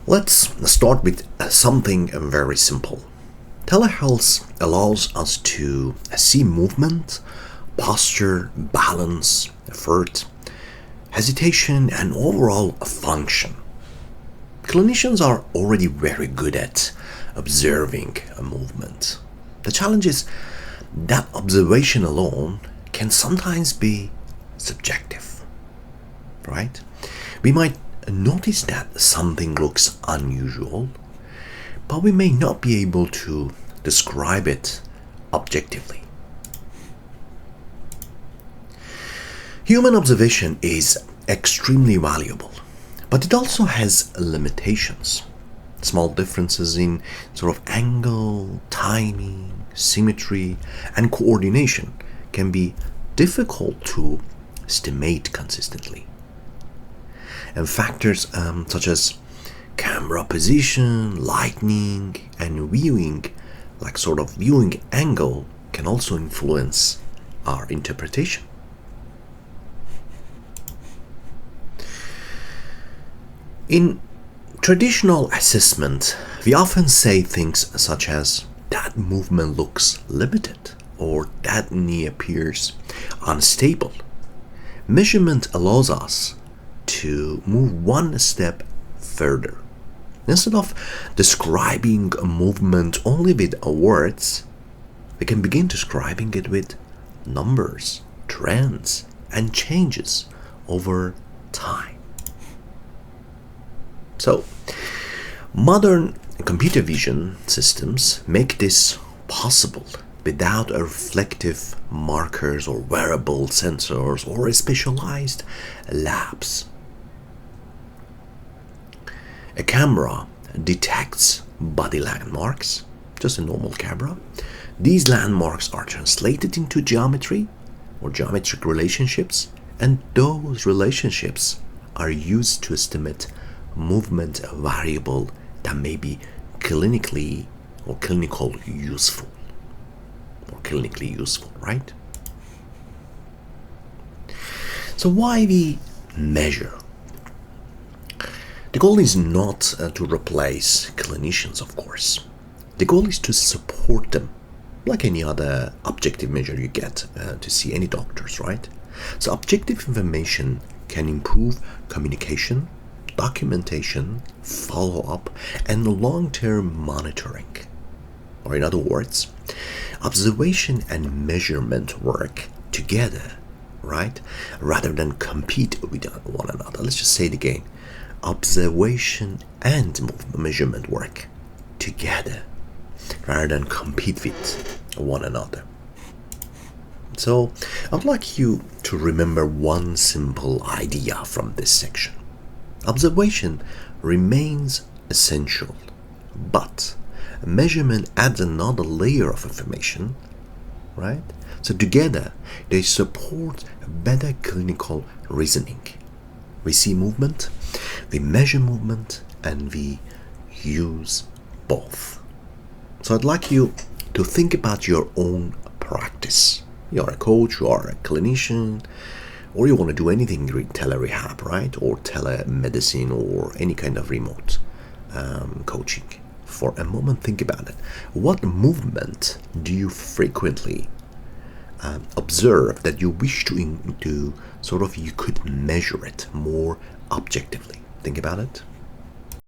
Let's start with something very simple. Telehealth allows us to see movement, posture, balance, effort, hesitation, and overall function. Clinicians are already very good at observing a movement. The challenge is that observation alone can sometimes be subjective, right? We might notice that something looks unusual, but we may not be able to describe it objectively. Human observation is extremely valuable, but it also has limitations. Small differences in sort of angle, timing, symmetry, and coordination can be difficult to estimate consistently. And factors such as camera position, lighting, and viewing angle can also influence our interpretation. In traditional assessment, we often say things such as, that movement looks limited, or that knee appears unstable. Measurement allows us to move one step further. Instead of describing a movement only with words, we can begin describing it with numbers, trends, and changes over time. So, modern computer vision systems make this possible without a reflective markers or wearable sensors or specialized labs. A camera detects body landmarks, just a normal camera. These landmarks are translated into geometry or geometric relationships, and those relationships are used to estimate movement variable that may be clinically useful, right? So why we measure? The goal is not to replace clinicians, of course. The goal is to support them, like any other objective measure you get to see any doctors, right? So objective information can improve communication, documentation, follow-up, and long-term monitoring. Or in other words, observation and measurement work together, right? Rather than compete with one another. Let's just say it again. Observation and measurement work together rather than compete with one another. So I'd like you to remember one simple idea from this section. Observation remains essential, but measurement adds another layer of information, right? So together they support better clinical reasoning. We see movement, we measure movement, and we use both. So I'd like you to think about your own practice. You're a coach, you are a clinician, or you want to do anything in telerehab, right? Or telemedicine, or any kind of remote coaching. For a moment, think about it. What movement do you frequently observe that you wish to you could measure it more objectively? Think about it.